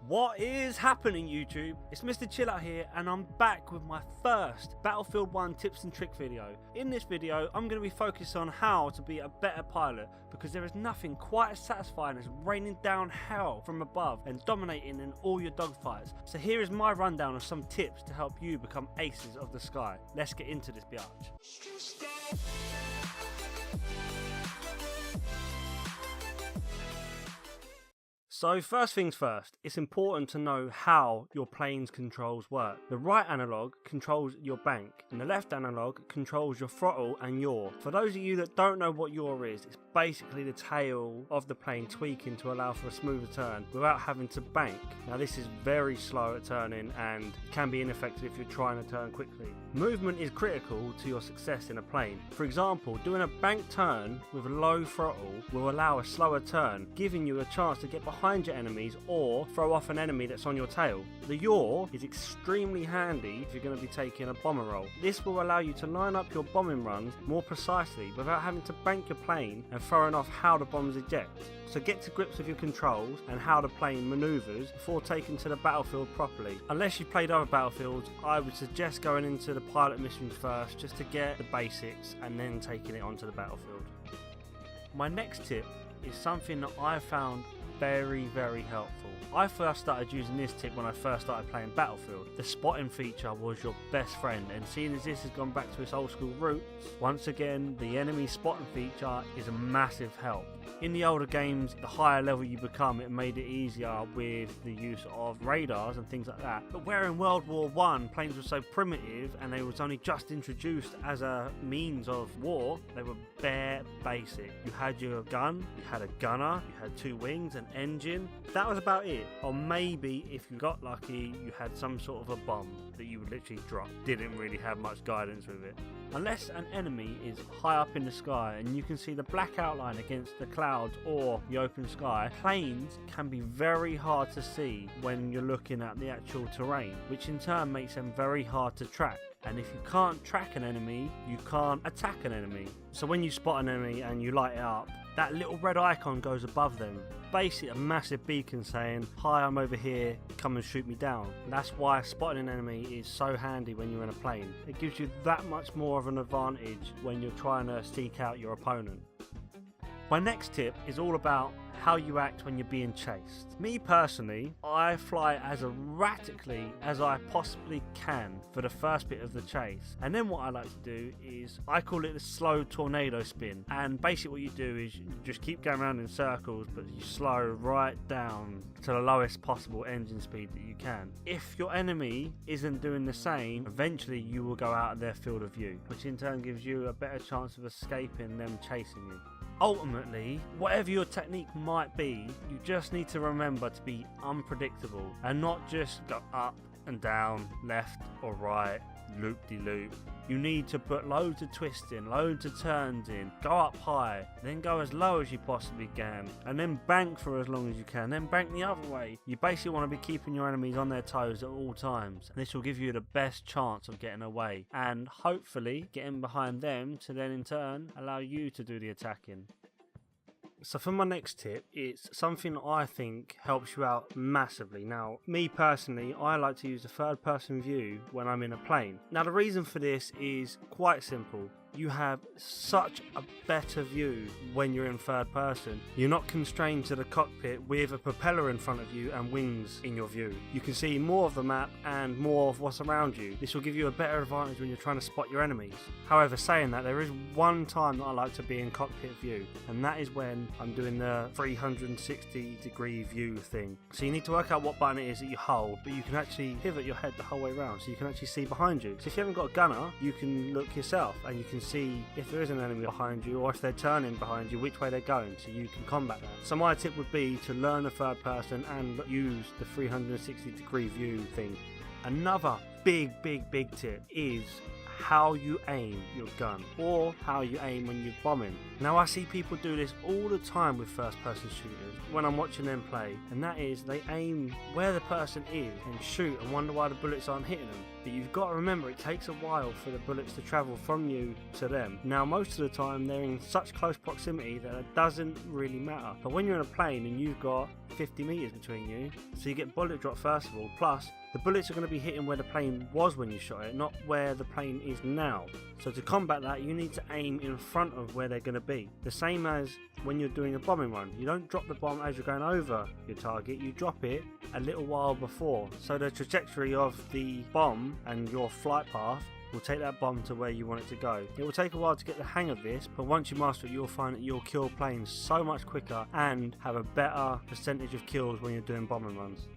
What is happening, YouTube? It's Mr. Chillout here, and I'm back with my first Battlefield 1 tips and trick video. In this video, I'm going to be focused on how to be a better pilot, because there is nothing quite as satisfying as raining down hell from above and dominating in all your dogfights. So here is my rundown of some tips to help you become aces of the sky. Let's get into this biatch. So first things first, it's important to know how your plane's controls work. The right analog controls your bank, and the left analog controls your throttle and yaw. For those of you that don't know what yaw is, it's basically the tail of the plane tweaking to allow for a smoother turn without having to bank. Now this is very slow at turning and can be ineffective if you're trying to turn quickly. Movement is critical to your success in a plane. For example, doing a bank turn with a low throttle will allow a slower turn, giving you a chance to get behind your enemies or throw off an enemy that's on your tail. The yaw is extremely handy if you're going to be taking a bomber roll. This will allow you to line up your bombing runs more precisely without having to bank your plane and throwing off how the bombs eject. So get to grips with your controls and how the plane manoeuvres before taking to the battlefield properly. Unless you've played other battlefields, I would suggest going into the pilot missions first just to get the basics and then taking it onto the battlefield. My next tip is something that I found very helpful. I first started using this tip when I first started playing Battlefield. The spotting feature was your best friend, and seeing as this has gone back to its old school roots, once again the enemy spotting feature is a massive help. In the older games, the higher level you become, it made it easier with the use of radars and things like that. But where in World War I planes were so primitive and they was only just introduced as a means of war, they were bare basic. You had your gun, you had a gunner, you had two wings, an engine. That was about it. Or maybe if you got lucky, you had some sort of a bomb that you would literally drop. Didn't really have much guidance with it. Unless an enemy is high up in the sky and you can see the black outline against the clouds or the open sky, planes can be very hard to see when you're looking at the actual terrain, which in turn makes them very hard to track. And if you can't track an enemy, you can't attack an enemy. So when you spot an enemy and you light it up, that little red icon goes above them. Basically a massive beacon saying, "Hi, I'm over here, come and shoot me down." And that's why spotting an enemy is so handy when you're in a plane. It gives you that much more of an advantage when you're trying to seek out your opponent. My next tip is all about how you act when you're being chased. Me personally, I fly as erratically as I possibly can for the first bit of the chase, and then what I like to do is I call it the slow tornado spin, and basically what you do is you just keep going around in circles, but you slow right down to the lowest possible engine speed that you can. If your enemy isn't doing the same, eventually you will go out of their field of view, which in turn gives you a better chance of escaping them chasing you. Ultimately, whatever your technique might be, you just need to remember to be unpredictable and not just go up and down, left or right, loop-de-loop. You need to put loads of twists in, loads of turns in, go up high, then go as low as you possibly can, and then bank for as long as you can, then bank the other way. You basically want to be keeping your enemies on their toes at all times, and this will give you the best chance of getting away, and hopefully getting behind them to then in turn allow you to do the attacking. So for my next tip, it's something I think helps you out massively. Now, me personally, I like to use the third person view when I'm in a plane. Now the reason for this is quite simple. You have such a better view when you're in third person. You're not constrained to the cockpit with a propeller in front of you and wings in your view. You can see more of the map and more of what's around you. This will give you a better advantage when you're trying to spot your enemies. However, saying that, there is one time that I like to be in cockpit view, and that is when I'm doing the 360-degree view thing. So you need to work out what button it is that you hold, but you can actually pivot your head the whole way around so you can actually see behind you. So if you haven't got a gunner, you can look yourself and you can see if there is an enemy behind you or if they're turning behind you, which way they're going, so you can combat that. So my tip would be to learn the third person and use the 360-degree view thing. Another big tip is how you aim your gun or how you aim when you're bombing. Now I see people do this all the time with first person shooters when I'm watching them play, and that is they aim where the person is and shoot and wonder why the bullets aren't hitting them. but you've got to remember it takes a while for the bullets to travel from you to them. Now most of the time they're in such close proximity that it doesn't really matter, but when you're in a plane and you've got 50 meters between you, so you get bullet drop first of all, plus the bullets are going to be hitting where the plane was when you shot it, not where the plane is now. So to combat that, you need to aim in front of where they're going to be. The same as when you're doing a bombing run. You don't drop the bomb as you're going over your target, you drop it a little while before. So the trajectory of the bomb and your flight path will take that bomb to where you want it to go. It will take a while to get the hang of this, but once you master it, you'll find that you'll kill planes so much quicker and have a better percentage of kills when you're doing bombing runs.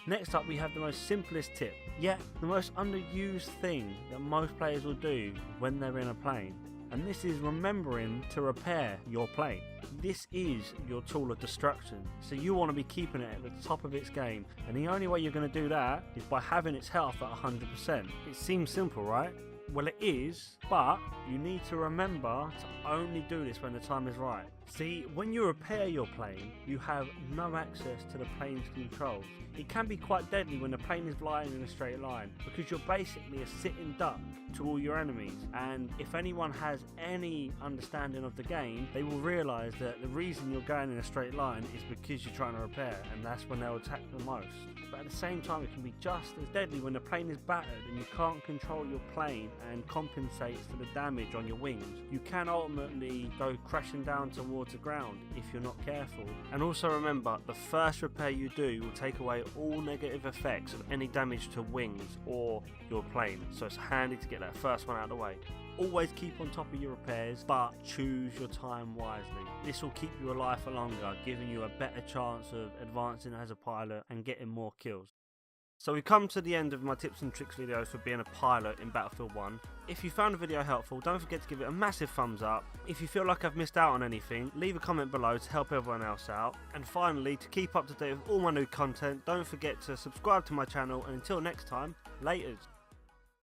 Next up, we have the most simplest tip, yet the most underused thing that most players will do when they're in a plane, and this is remembering to repair your plane. This is your tool of destruction, so you want to be keeping it at the top of its game, and the only way you're going to do that is by having its health at 100%. It seems simple, right? Well, it is, but you need to remember to only do this when the time is right. See, when you repair your plane, you have no access to the plane's controls. It can be quite deadly when the plane is flying in a straight line, because you're basically a sitting duck to all your enemies, and if anyone has any understanding of the game, they will realise that the reason you're going in a straight line is because you're trying to repair, and that's when they'll attack the most. But at the same time, it can be just as deadly when the plane is battered and you can't control your plane and compensates for the damage on your wings. You can ultimately go crashing down towards the ground if you're not careful. And also remember, the first repair you do will take away all negative effects of any damage to wings or your plane, so it's handy to get that first one out of the way. Always keep on top of your repairs, but choose your time wisely. This will keep you alive for longer, giving you a better chance of advancing as a pilot and getting more kills. So we've come to the end of my tips and tricks videos for being a pilot in Battlefield 1. If you found the video helpful, don't forget to give it a massive thumbs up. If you feel like I've missed out on anything, leave a comment below to help everyone else out. And finally, to keep up to date with all my new content, don't forget to subscribe to my channel, and until next time, laters.